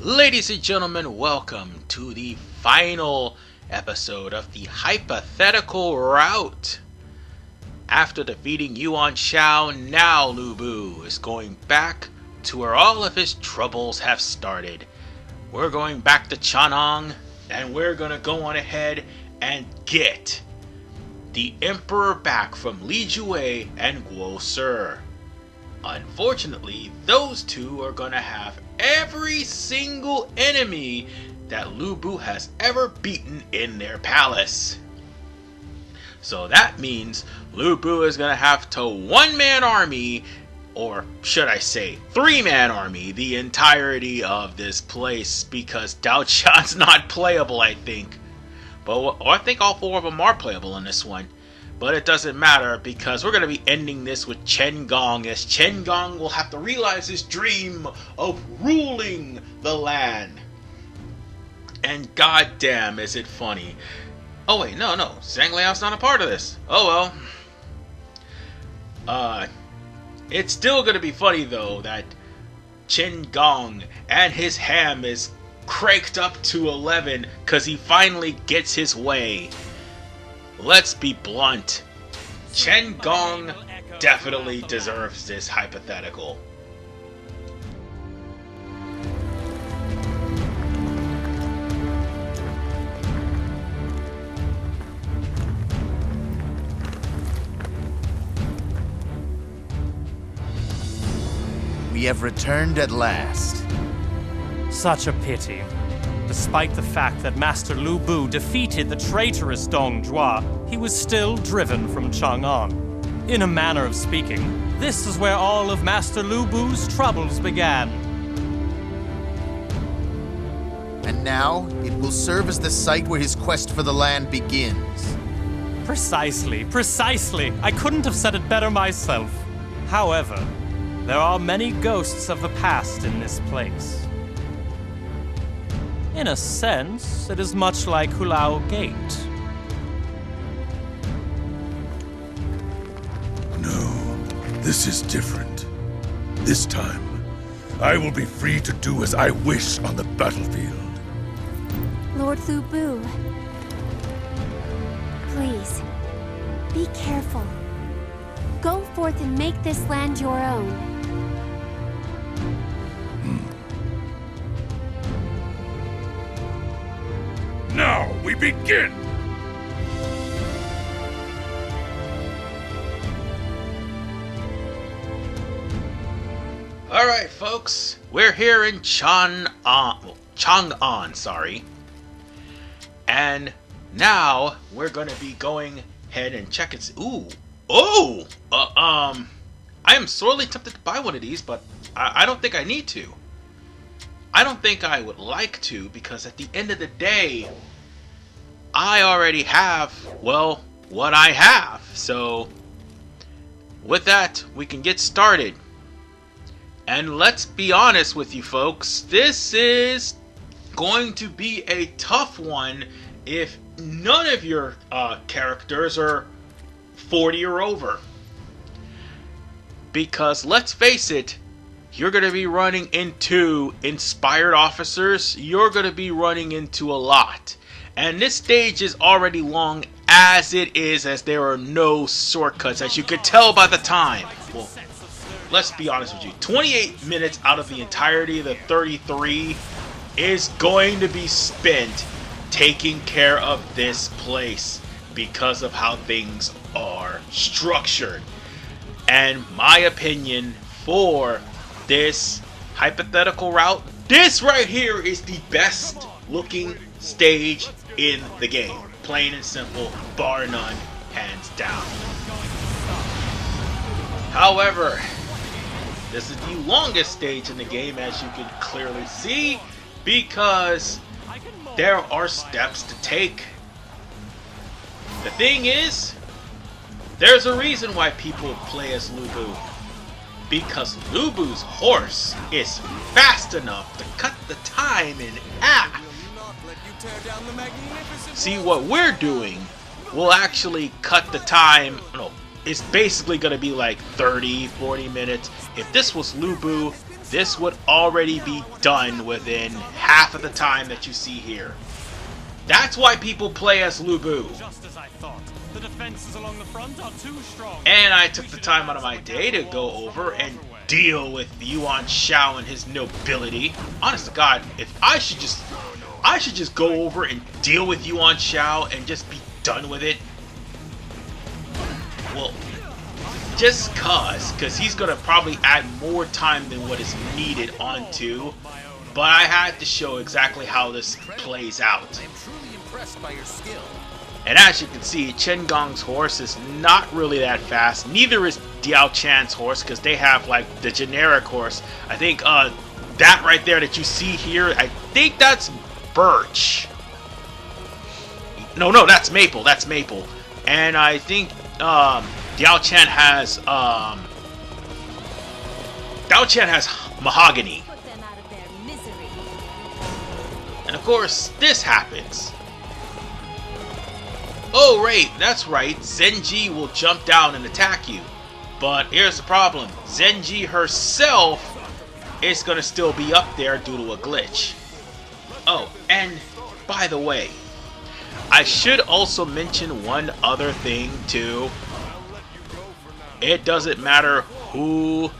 Ladies and gentlemen, welcome to the final episode of the hypothetical route. After defeating Yuan Shao, now Lu Bu is going back to where all of his troubles have started. We're going back to Chang'an, and we're gonna go on ahead and get the Emperor back from Li Jue and Guo Si. Unfortunately, those two are gonna have every single enemy that Lu Bu has ever beaten in their palace. So that means Lu Bu is gonna have to one-man army, or should I say three-man army, the entirety of this place, because Dao Chan's not playable, I think. But I think all four of them are playable in this one. But it doesn't matter, because we're going to be ending this with Chen Gong, as Chen Gong will have to realize his dream of ruling the land. And goddamn, is it funny. Oh wait, no, Zhang Liao's not a part of this. Oh well. It's still going to be funny though that Chen Gong and his ham is cranked up to 11 because he finally gets his way. Let's be blunt. Chen Gong definitely deserves this hypothetical. We have returned at last. Such a pity. Despite the fact that Master Lu Bu defeated the traitorous Dong Zhuo, he was still driven from Chang'an. In a manner of speaking, this is where all of Master Lu Bu's troubles began. And now, it will serve as the site where his quest for the land begins. Precisely. I couldn't have said it better myself. However, there are many ghosts of the past in this place. In a sense, it is much like Hulao Gate. No, this is different. This time, I will be free to do as I wish on the battlefield. Lord Lu Bu, please, be careful. Go forth and make this land your own. Now we begin! Alright folks, we're here in Chang'an, and now we're gonna be going ahead and check it. I am sorely tempted to buy one of these, but I don't think I need to. I don't think I would like to, because at the end of the day, I already have, well, what I have. So, with that, we can get started. And let's be honest with you folks, this is going to be a tough one if none of your characters are 40 or over. Because, let's face it, you're going to be running into inspired officers. You're going to be running into a lot. And this stage is already long as it is, as there are no shortcuts, as you could tell by the time. Well, let's be honest with you. 28 minutes out of the entirety of the 33 is going to be spent taking care of this place because of how things are structured. And my opinion for this hypothetical route, this right here is the best looking stage in the game. Plain and simple, bar none, hands down. However, this is the longest stage in the game, as you can clearly see, because there are steps to take. The thing is, there's a reason why people play as Lu Bu. Because Lu Bu's horse is fast enough to cut the time in half. See, what we're doing will actually cut the time. No, it's basically going to be like 30, 40 minutes. If this was Lu Bu, this would already be done within half of the time that you see here. That's why people play as Lu Bu. Just as I thought. The defenses along the front are too strong. And I took the time out of my day to go over and deal with Yuan Shao and his nobility. Honest to God, if I should just go over and deal with Yuan Shao and just be done with it. Well, just cause he's gonna probably add more time than what is needed onto. But I had to show exactly how this plays out. I'm truly impressed by your skill. And as you can see, Chen Gong's horse is not really that fast. Neither is Diao Chan's horse, because they have like the generic horse. I think that right there that you see here, I think that's Birch. No, that's Maple. That's Maple. And I think Diao Chan has Mahogany. And of course, this happens. Oh, right, that's right. Zenji will jump down and attack you. But here's the problem. Zenji herself is going to still be up there due to a glitch. Oh, and by the way, I should also mention one other thing too. It doesn't matter who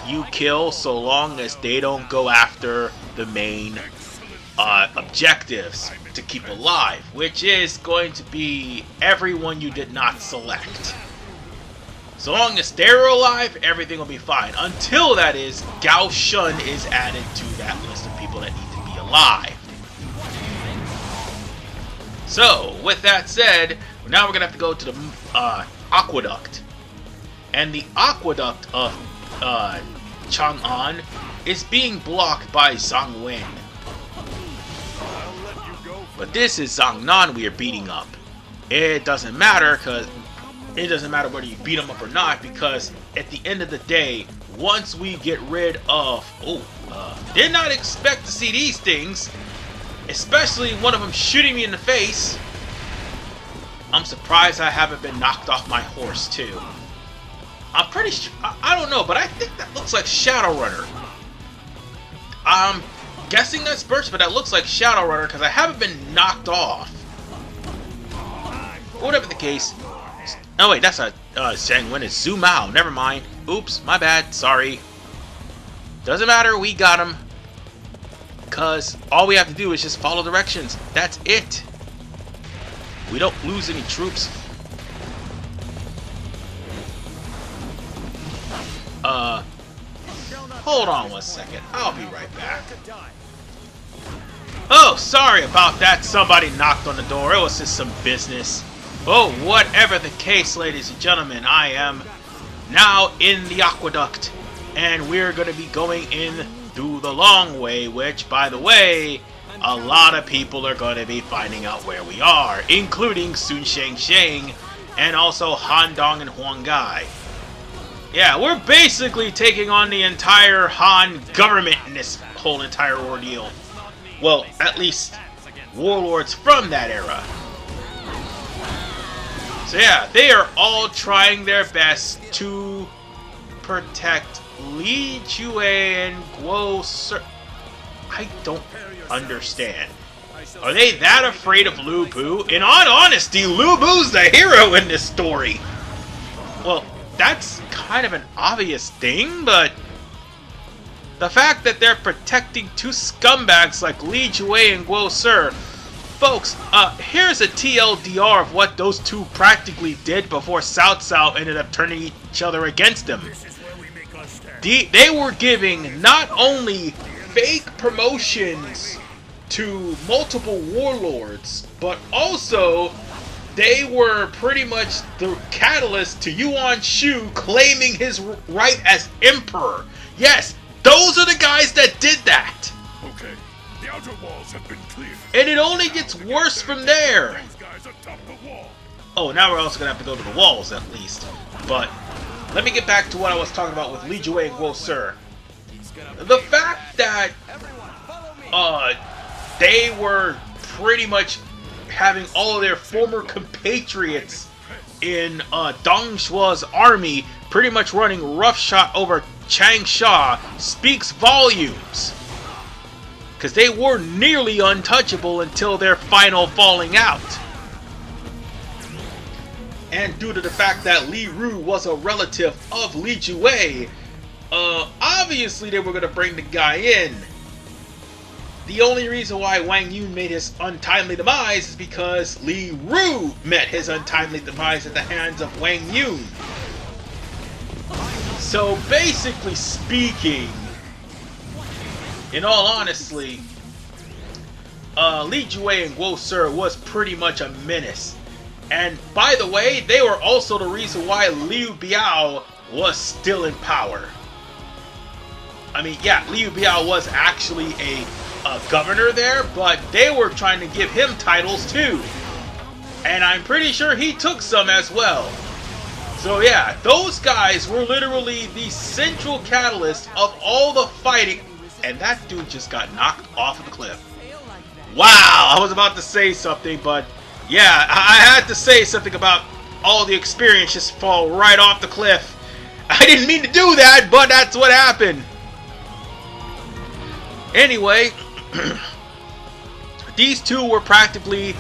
you kill so long as they don't go after the main objectives to keep alive, which is going to be everyone you did not select. So long as they're alive, everything will be fine. Until, that is, Gao Shun is added to that list of people that need to be alive. So, with that said, now we're going to have to go to the aqueduct. And the aqueduct of Chang'an is being blocked by Zhang Wen. But this is Zhang Nan we are beating up. It doesn't matter, because it doesn't matter whether you beat them up or not, because at the end of the day, once we get rid of... did not expect to see these things, especially one of them shooting me in the face. I'm surprised I haven't been knocked off my horse too. I'm pretty sure, I don't know, but I think that looks like Shadowrunner. I'm guessing that's Birch, but that looks like Shadowrunner because I haven't been knocked off. Whatever the case. Oh wait, that's a Zhang Wen is Zhu Mao. Never mind. Oops, my bad. Sorry. Doesn't matter. We got him. Because all we have to do is just follow directions. That's it. We don't lose any troops. Hold on one second. I'll be right back. Oh, sorry about that. Somebody knocked on the door. It was just some business. Oh, whatever the case, ladies and gentlemen, I am now in the aqueduct. And we're going to be going in through the long way, which, by the way, a lot of people are going to be finding out where we are, including Sun Sheng and also Han Dong and Huang Gai. Yeah, we're basically taking on the entire Han government in this whole entire ordeal. Well, at least warlords from that era. So yeah, they are all trying their best to protect Li Jue and Guo Sir. I don't understand. Are they that afraid of Lu Bu? In all honesty, Lu Bu's the hero in this story. Well, that's kind of an obvious thing, but the fact that they're protecting two scumbags like Li Jue and Guo Sir. Folks, here's a TLDR of what those two practically did before Cao Cao ended up turning each other against them. They were giving not only fake promotions to multiple warlords, but also they were pretty much the catalyst to Yuan Shu claiming his right as emperor. Yes, those are the guys that did that. Okay, the outer walls have been cleared. And it only gets worse from there. Those guys atop the wall. Oh, now we're also going to have to go to the walls at least. But let me get back to what I was talking about with Li Jue and Guo Sir. The fact that they were pretty much having all of their former compatriots in Dong Shua's army pretty much running roughshod over Changsha speaks volumes. Because they were nearly untouchable until their final falling out. And due to the fact that Li Ru was a relative of Li Jue, obviously they were going to bring the guy in. The only reason why Wang Yun made his untimely demise is because Li Ru met his untimely demise at the hands of Wang Yun. So basically speaking, in all honesty, Li Jue and Guo Si was pretty much a menace. And by the way, they were also the reason why Liu Biao was still in power. I mean, yeah, Liu Biao was actually a governor there, but they were trying to give him titles too. And I'm pretty sure he took some as well. So yeah, those guys were literally the central catalyst of all the fighting. And that dude just got knocked off of the cliff. Wow, I was about to say something, but yeah, I had to say something about all the experience just fall right off the cliff. I didn't mean to do that, but that's what happened. Anyway, these two were practically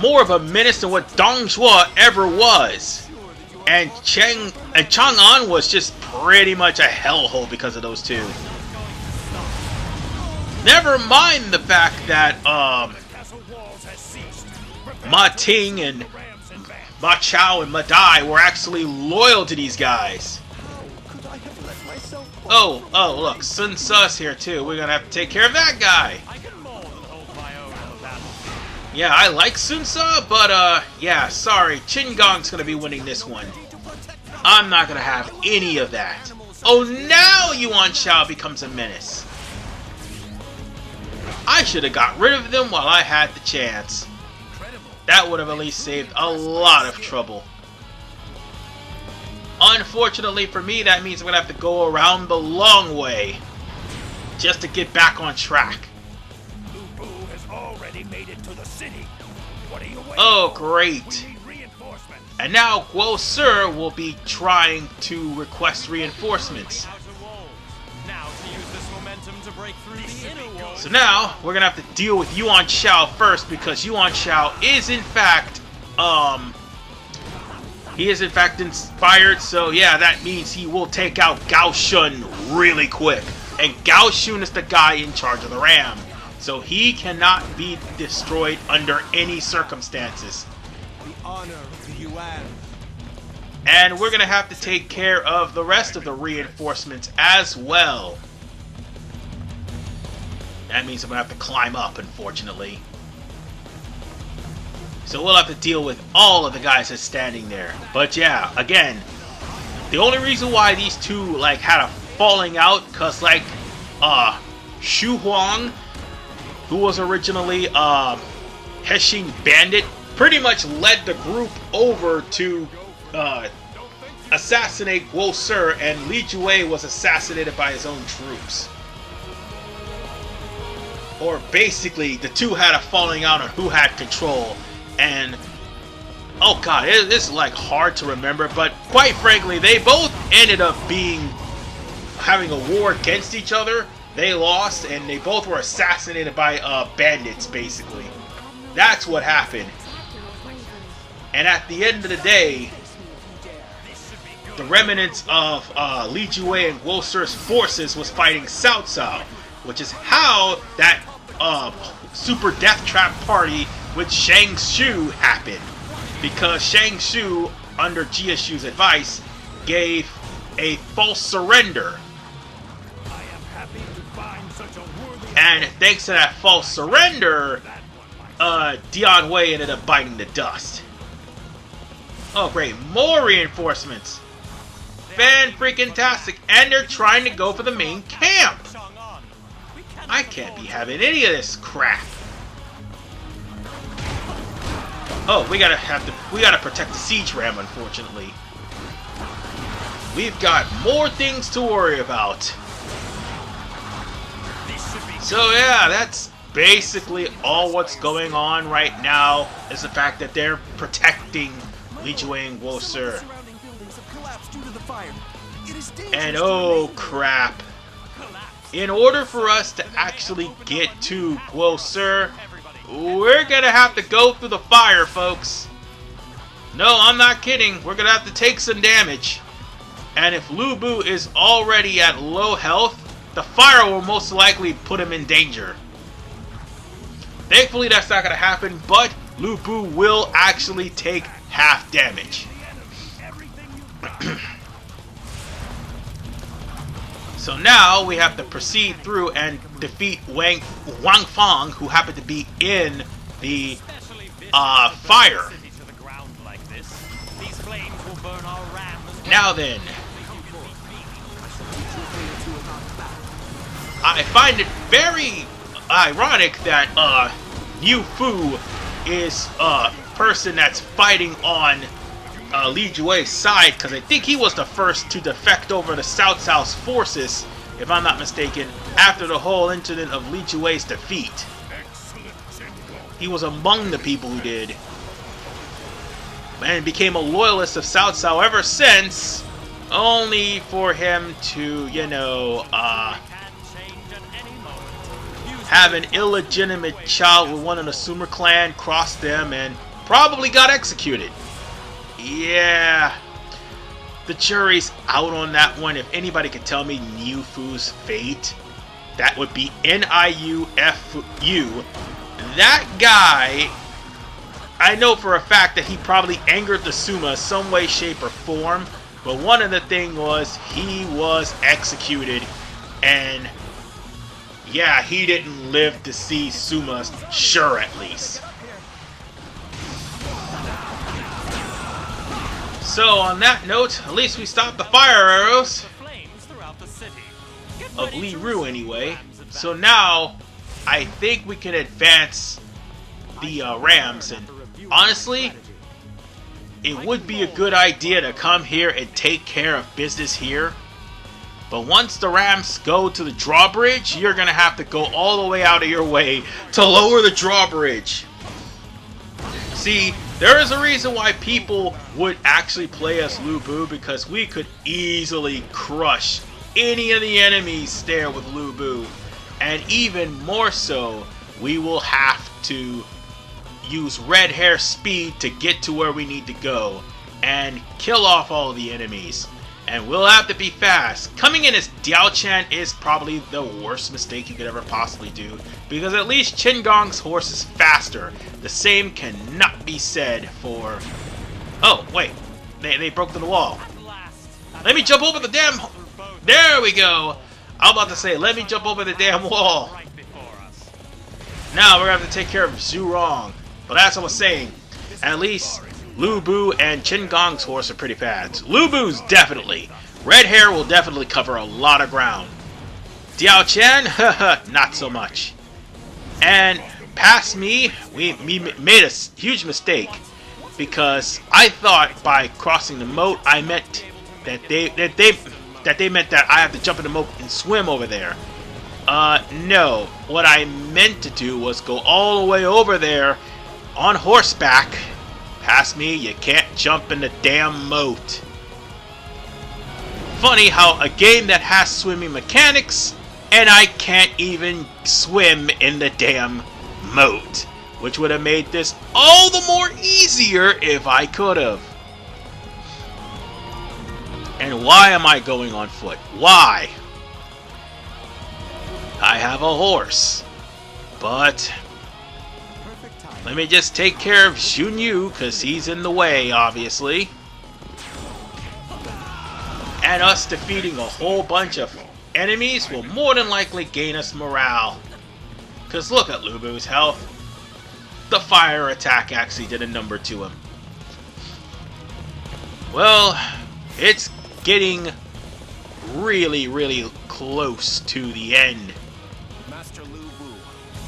more of a menace than what Dong Zhuo ever was. And Chang'an was just pretty much a hellhole because of those two. Never mind the fact that Ma Ting and Ma Chao and Ma Dai were actually loyal to these guys. Oh, look, Sun Tzu's here too. We're gonna have to take care of that guy. Yeah, I like Sun Tzu, but yeah, sorry, Chen Gong's gonna be winning this one. I'm not gonna have any of that. Oh, now Yuan Shao becomes a menace. I should have got rid of them while I had the chance. That would have at least saved a lot of trouble. Unfortunately for me, that means I'm going to have to go around the long way just to get back on track. Oh, great. And now Guo Si will be trying to request reinforcements. So now, we're going to have to deal with Yuan Shao first, because Yuan Shao is in fact, he is in fact inspired, so yeah, that means he will take out Gao Shun really quick. And Gao Shun is the guy in charge of the Ram, so he cannot be destroyed under any circumstances. The honor of the Yuan. And we're going to have to take care of the rest of the reinforcements as well. That means I'm going to have to climb up, unfortunately. So we'll have to deal with all of the guys that's standing there. But yeah, again, the only reason why these two, like, had a falling out, because, like, Xu Huang, who was originally Hexin Bandit, pretty much led the group over to assassinate Guo Si, and Li Jue was assassinated by his own troops. Or basically, the two had a falling out on who had control, and oh god, this is like hard to remember, but quite frankly, they both ended up having a war against each other. They lost, and they both were assassinated by bandits, basically. That's what happened. And at the end of the day, the remnants of Li Jue and Guo Si's forces was fighting Cao Cao, which is how that super death trap party with Shang Xu happened. Because Shang Xu, under Jia Xu's advice, gave a false surrender. And thanks to that false surrender, Dian Wei ended up biting the dust. Oh great, more reinforcements! Fan-freaking-tastic, and they're trying to go for the main camp! I can't be having any of this crap. Oh, we gotta protect the siege ram, unfortunately. We've got more things to worry about. So yeah, that's basically all what's going on right now, is the fact that they're protecting Li Jue and Guo Si. And oh crap. In order for us to actually get too closer, we're gonna have to go through the fire, folks. No, I'm not kidding. We're gonna have to take some damage. And if Lu Bu is already at low health, the fire will most likely put him in danger. Thankfully, that's not gonna happen, but Lu Bu will actually take half damage. So now we have to proceed through and defeat Wang Fang, who happened to be in the fire. Now then, I find it very ironic that Yu Fu is a person that's fighting on Li Jue's side, because I think he was the first to defect over to Cao Cao's forces, if I'm not mistaken, after the whole incident of Li Jue's defeat. He was among the people who did, and became a loyalist of Cao Cao ever since, only for him to, you know, have an illegitimate child with one of the Sumer clan, cross them, and probably got executed. Yeah, the jury's out on that one. If anybody could tell me Niu Fu's fate, that would be Niufu. That guy, I know for a fact that he probably angered the Suma some way, shape, or form. But one of the things was he was executed, and yeah, he didn't live to see Suma, sure at least. So on that note, at least we stopped the fire arrows of Li Ru anyway. So now I think we can advance the rams, and honestly, it would be a good idea to come here and take care of business here. But once the rams go to the drawbridge, you're gonna have to go all the way out of your way to lower the drawbridge. See, there is a reason why people would actually play as Lu Bu, because we could easily crush any of the enemies there with Lu Bu. And even more so, we will have to use red hair speed to get to where we need to go and kill off all of the enemies. And we'll have to be fast. Coming in as Diao Chan is probably the worst mistake you could ever possibly do, because at least Chen Gong's horse is faster. The same cannot be said for... Oh, wait. They broke through the wall. Let me jump over the damn... There we go. I'm about to say, let me jump over the damn wall. Now we're going to have to take care of Zhu Rong. But as I was saying, at least Lu Bu and Chen Gong's horse are pretty fast. Lu Bu's definitely. Red hair will definitely cover a lot of ground. Diao Chan, haha, not so much. And past me, we made a huge mistake, because I thought by crossing the moat, I meant that they meant that I have to jump in the moat and swim over there. No. What I meant to do was go all the way over there on horseback. Past me, you can't jump in the damn moat. Funny how a game that has swimming mechanics, and I can't even swim in the damn moat, which would have made this all the more easier if I could have. And why am I going on foot? Why? I have a horse. But let me just take care of Xun Yu, because he's in the way, obviously. And us defeating a whole bunch of enemies will more than likely gain us morale. Because look at Lu Bu's health. The fire attack actually did a number to him. Well, it's getting really, really close to the end.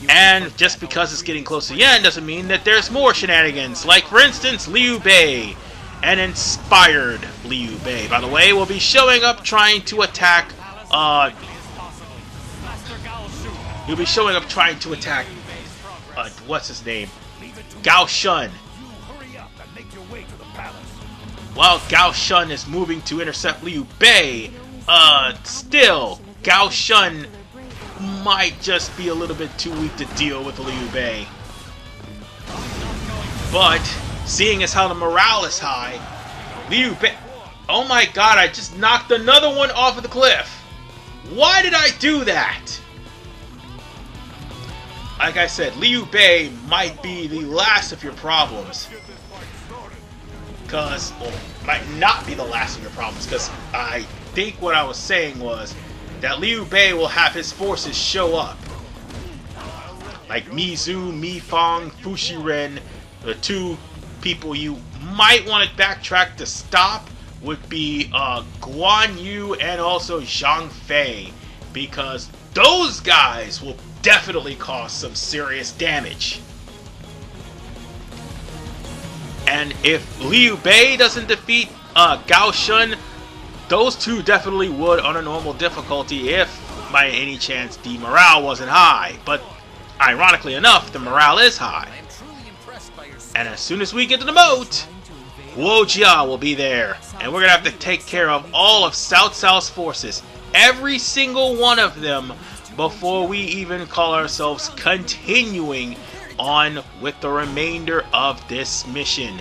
And just because it's getting close to the end doesn't mean that there's more shenanigans. Like, for instance, Liu Bei. An inspired Liu Bei, by the way, will be showing up trying to attack, he'll be showing up trying to attack, what's his name? Gao Shun. While Gao Shun is moving to intercept Liu Bei, still, Gao Shun might just be a little bit too weak to deal with Liu Bei. But, seeing as how the morale is high, Liu Bei... Oh my god, I just knocked another one off of the cliff! Why did I do that? Like I said, Liu Bei might be the last of your problems. Well, might not be the last of your problems, because I think what I was saying was that Liu Bei will have his forces show up. Like Mizu, Mifang, Fushiren, the two people you might want to backtrack to stop would be Guan Yu and also Zhang Fei, because those guys will definitely cause some serious damage. And if Liu Bei doesn't defeat Gao Shun, those two definitely would on a normal difficulty if, by any chance, the morale wasn't high. But, ironically enough, the morale is high. And as soon as we get to the moat, Guo Jia will be there. And we're going to have to take care of all of Cao Cao's forces. Every single one of them, before we even call ourselves continuing on with the remainder of this mission.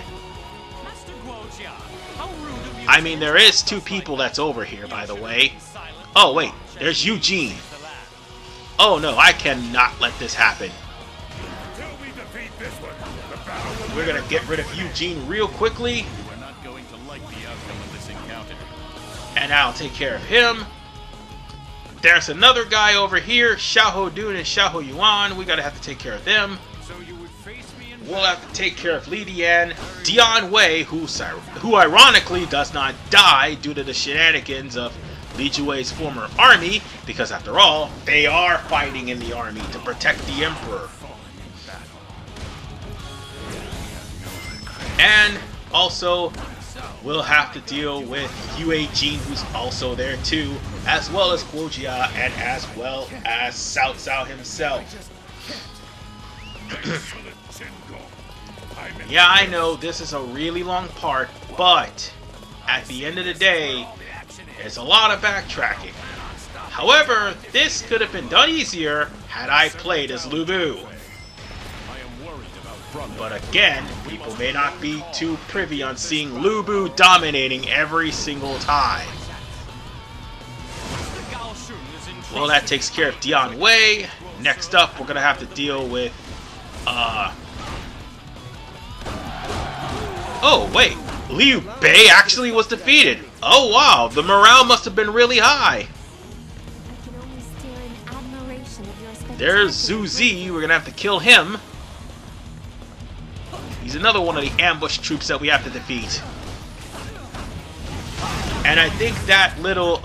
I mean, there is two people that's over here, by the way. Oh, wait. There's Eugene. Oh, no. I cannot let this happen. We're going to get rid of Eugene real quickly. And I'll take care of him. There's another guy over here. Xiahou Dun and Xiahou Yuan. We got to have to take care of them. We'll have to take care of Li Dian, Dian Wei, who ironically does not die due to the shenanigans of Li Jue's former army, because after all, they are fighting in the army to protect the Emperor. And also, we'll have to deal with Yue Jin, who's also there too, as well as Guo Jia, and as well as Cao Cao himself. Yeah, I know this is a really long part, but at the end of the day, there's a lot of backtracking. However, this could have been done easier had I played as Lu Bu. But again, people may not be too privy on seeing Lu Bu dominating every single time. Well, that takes care of Dian Wei. Next up, we're going to have to deal with... Oh, wait. Liu Bei actually was defeated. Oh, wow. The morale must have been really high. There's Zhu Zi. We're going to have to kill him. He's another one of the ambush troops that we have to defeat. And I think that little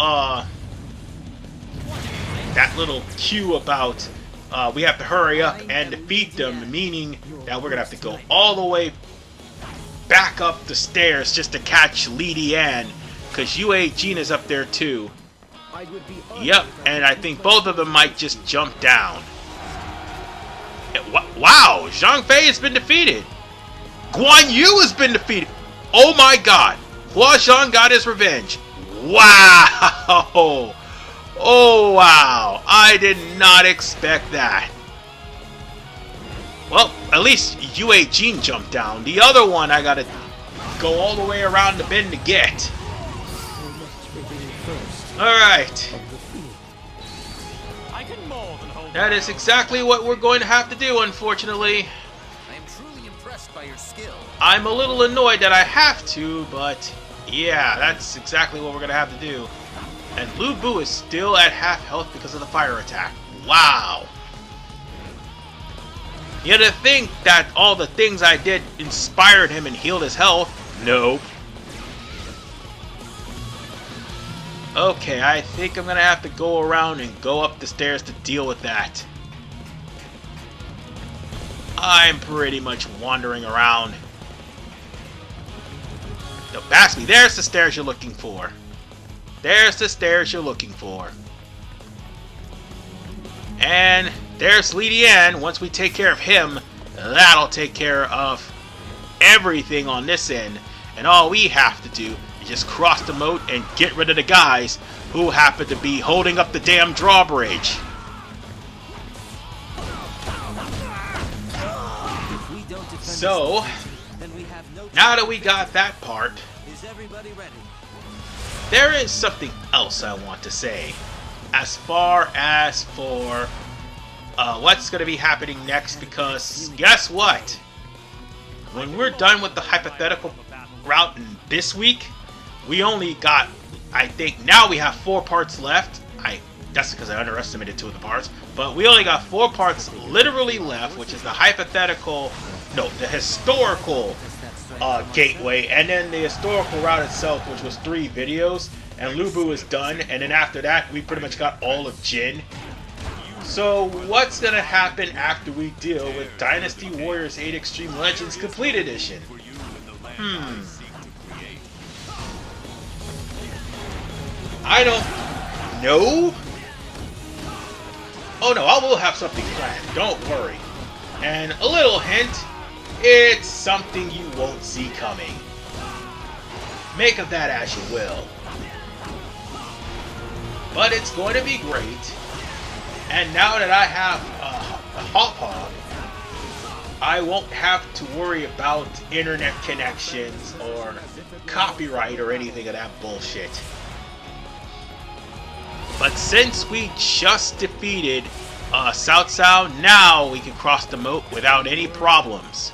cue about we have to hurry up and defeat them, meaning that we're going to have to go all the way back up the stairs just to catch Li Dian, because Yue Jin is up there too. Yep, and I think both of them might just jump down. Wow, Zhang Fei has been defeated. Guan Yu has been defeated. Oh my god. Hua Zhang got his revenge. Wow. Oh wow. I did not expect that. Well, at least Yue Jin jumped down. The other one I gotta go all the way around the bend to get. Alright. That is exactly what we're going to have to do, unfortunately. I'm a little annoyed that I have to, but yeah, that's exactly what we're going to have to do. And Lu Bu is still at half health because of the fire attack. Wow. You had to think that all the things I did inspired him and healed his health. Nope. Okay, I think I'm going to have to go around and go up the stairs to deal with that. I'm pretty much wandering around. Don't pass me. There's the stairs you're looking for. There's the stairs you're looking for. And there's Li Dian. Once we take care of him, that'll take care of everything on this end. And all we have to do is You just cross the moat and get rid of the guys who happen to be holding up the damn drawbridge. So, now that we got that part, there is something else I want to say. As far as for what's going to be happening next, because guess what? When we're done with the hypothetical route this week, we only got, I think, now we have 4 parts left. That's because I underestimated 2 of the parts. But we only got 4 parts literally left, which is the the historical gateway, and then the historical route itself, which was 3 videos. And Lu Bu is done, and then after that, we pretty much got all of Jin. So what's gonna happen after we deal with Dynasty Warriors 8 Extreme Legends Complete Edition? I don't know. Oh no, I will have something planned, don't worry. And a little hint, it's something you won't see coming. Make of that as you will. But it's going to be great. And now that I have a Hop, I won't have to worry about internet connections or copyright or anything of that bullshit. But since we just defeated Cao Cao, now we can cross the moat without any problems.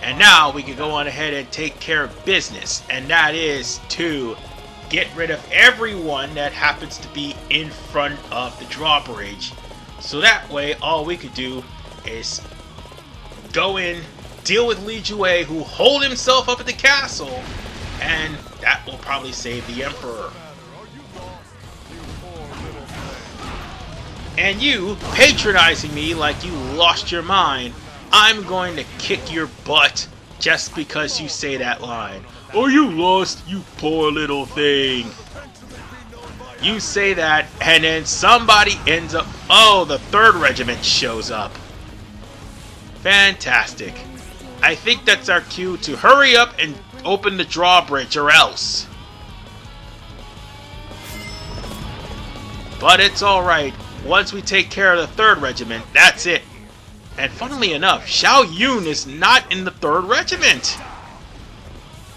And now we can go on ahead and take care of business, and that is to get rid of everyone that happens to be in front of the drawbridge. So that way, all we could do is go in, deal with Li Jue, who holed himself up at the castle, and that will probably save the Emperor. And you, patronizing me like you lost your mind, I'm going to kick your butt just because you say that line. Oh, you lost, you poor little thing. You say that, and then somebody ends up... Oh, the 3rd Regiment shows up. Fantastic. I think that's our cue to hurry up and open the drawbridge, or else. But it's alright. Once we take care of the 3rd Regiment, that's it. And funnily enough, Xiao Yun is not in the 3rd Regiment.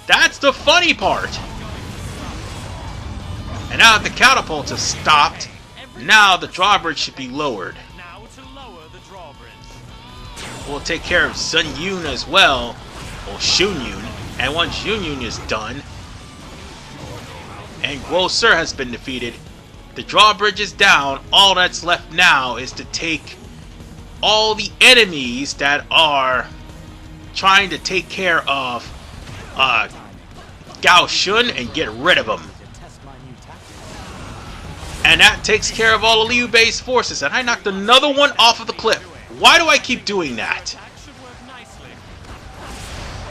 That's the funny part. And now that the catapults have stopped, now the drawbridge should be lowered. We'll take care of Sun Yun as well, or Shun Yun. And once Shun Yun is done, and Guo Si has been defeated, the drawbridge is down. All that's left now is to take all the enemies that are trying to take care of Gao Shun and get rid of them. And that takes care of all of Liu Bei's forces. And I knocked another one off of the cliff. Why do I keep doing that?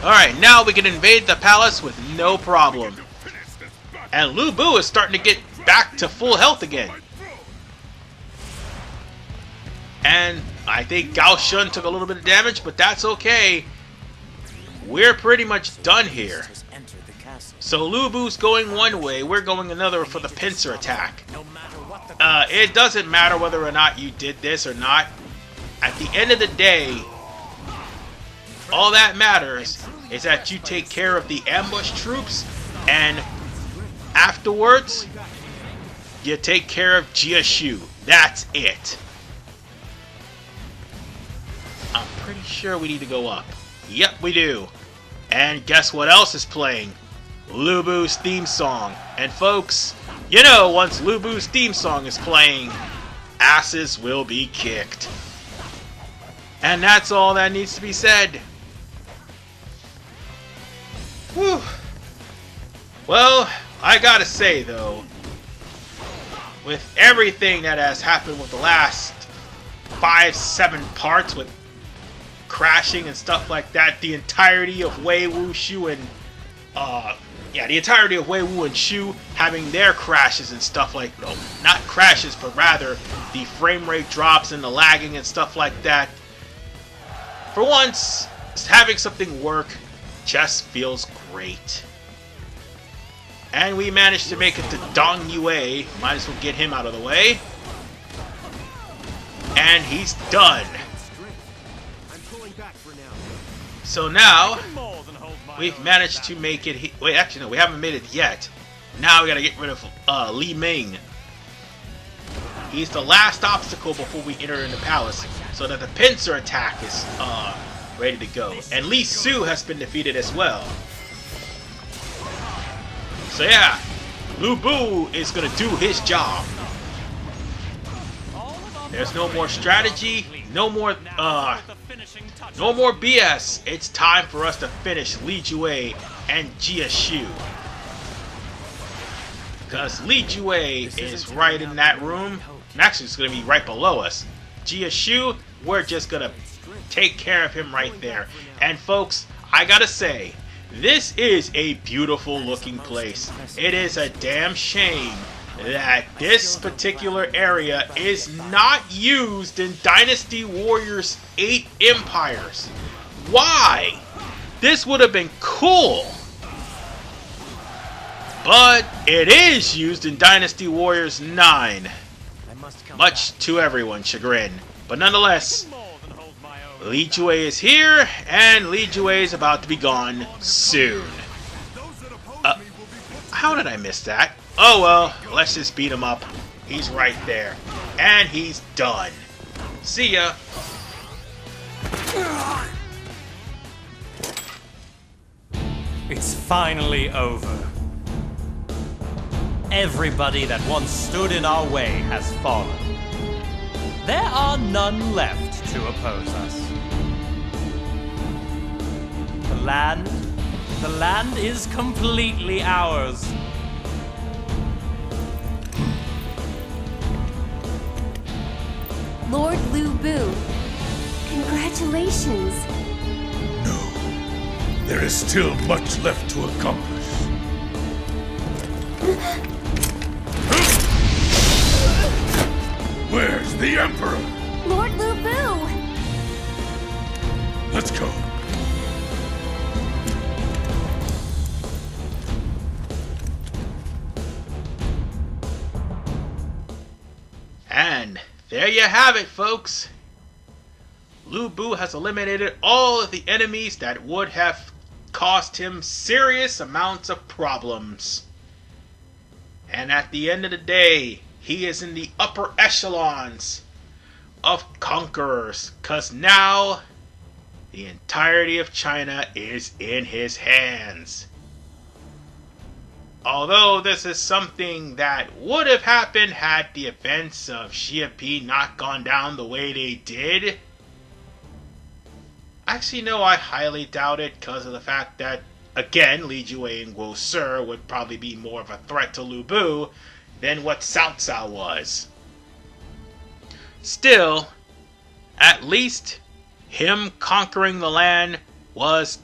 Alright, now we can invade the palace with no problem. And Lu Bu is starting to get back to full health again. And I think Gao Shun took a little bit of damage, but that's okay. We're pretty much done here. So Lu Bu's going one way, we're going another for the pincer attack. It doesn't matter whether or not you did this or not. At the end of the day, all that matters is that you take care of the ambush troops, and afterwards, you take care of Jia Shu. That's it. I'm pretty sure we need to go up. Yep, we do. And guess what else is playing? Lu Bu's theme song. And folks, you know, once Lu Bu's theme song is playing, asses will be kicked. And that's all that needs to be said. Whew. Well, I gotta say though, with everything that has happened with the last 5-7 parts with crashing and stuff like that, the entirety of Wei Wu, Shu, and the entirety of Wei Wu and Shu having their crashes and stuff like, no, not crashes, but rather the frame rate drops and the lagging and stuff like that. For once, having something work just feels great. And we managed to make it to Dong Yue. Might as well get him out of the way. And he's done. So now, we've managed to make it... Wait, actually no, we haven't made it yet. Now we gotta get rid of Li Ming. He's the last obstacle before we enter in the palace, so that the pincer attack is ready to go. And Li Su has been defeated as well. So yeah, Lu Bu is gonna do his job. There's no more strategy, no more BS. It's time for us to finish Li Jue and Jia Shu. Because Li Jue is right in that room. Actually, it's going to be right below us. Jia Shu, we're just going to take care of him right there. And folks, I gotta say, this is a beautiful looking place. It is a damn shame that this particular area is not used in Dynasty Warriors 8 Empires. Why? This would have been cool. But it is used in Dynasty Warriors 9. Much to everyone's chagrin. But nonetheless, Li Jue is here, and Li Jue is about to be gone soon. How did I miss that? Oh well, let's just beat him up. He's right there. And he's done. See ya. It's finally over. Everybody that once stood in our way has fallen. There are none left to oppose us. The land is completely ours. Lord Lu Bu, congratulations. No. There is still much left to accomplish. Where's the Emperor? Lord Lu Bu! Let's go. And there you have it, folks. Lu Bu has eliminated all of the enemies that would have caused him serious amounts of problems. And at the end of the day, he is in the upper echelons of conquerors, because now the entirety of China is in his hands. Although this is something that would have happened had the events of Xiapi not gone down the way they did. Actually, no, I highly doubt it because of the fact that, again, Li Jue and Guo Si would probably be more of a threat to Lu Bu than what Cao Cao was. Still, at least him conquering the land was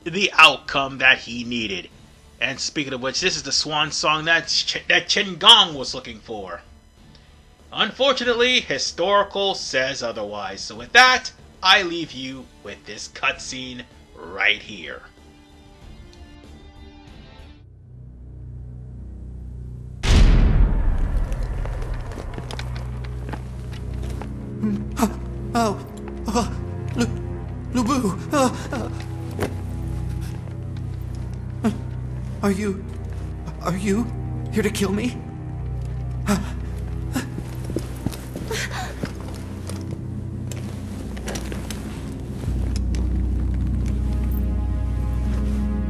the outcome that he needed. And speaking of which, this is the swan song that Chen Gong was looking for. Unfortunately, historical says otherwise. So with that, I leave you with this cutscene right here. Lu Bu, are you here to kill me?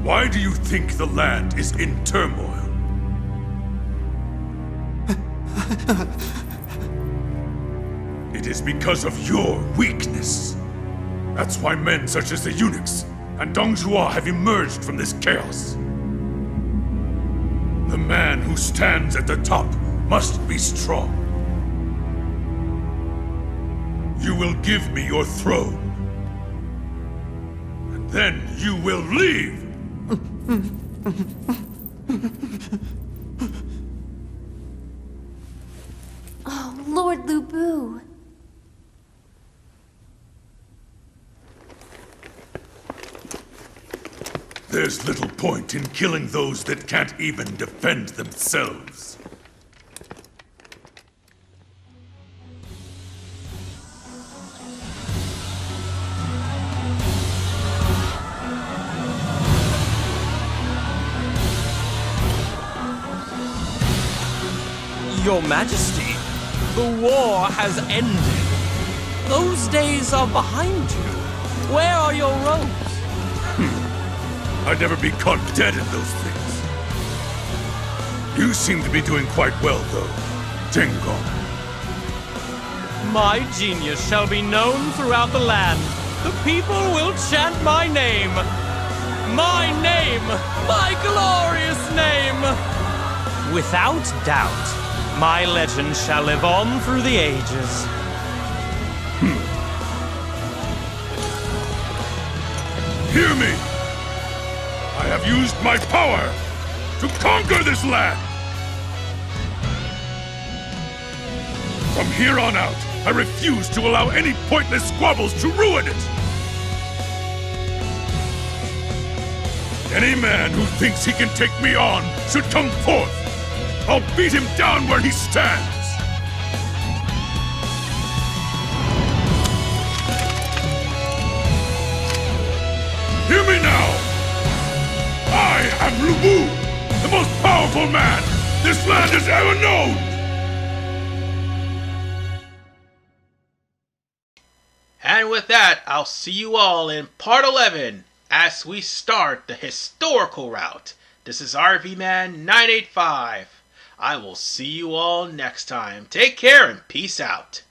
Why do you think the land is in turmoil? It is because of your weakness. That's why men such as the eunuchs and Dong Zhuo have emerged from this chaos. The man who stands at the top must be strong. You will give me your throne. And then you will leave! Oh, Lord Lu Bu. There's little point in killing those that can't even defend themselves. Your Majesty, the war has ended. Those days are behind you. Where are your robes? I'd never be caught dead in those things. You seem to be doing quite well, though, Chen Gong. My genius shall be known throughout the land. The people will chant my name. My name! My glorious name! Without doubt, my legend shall live on through the ages. Hear me! I have used my power to conquer this land! From here on out, I refuse to allow any pointless squabbles to ruin it! Any man who thinks he can take me on should come forth! I'll beat him down where he stands! Hear me now! I am Lu Bu, the most powerful man this land has ever known! And with that, I'll see you all in part 11 as we start the historical route. This is RV Man 985. I will see you all next time. Take care and peace out.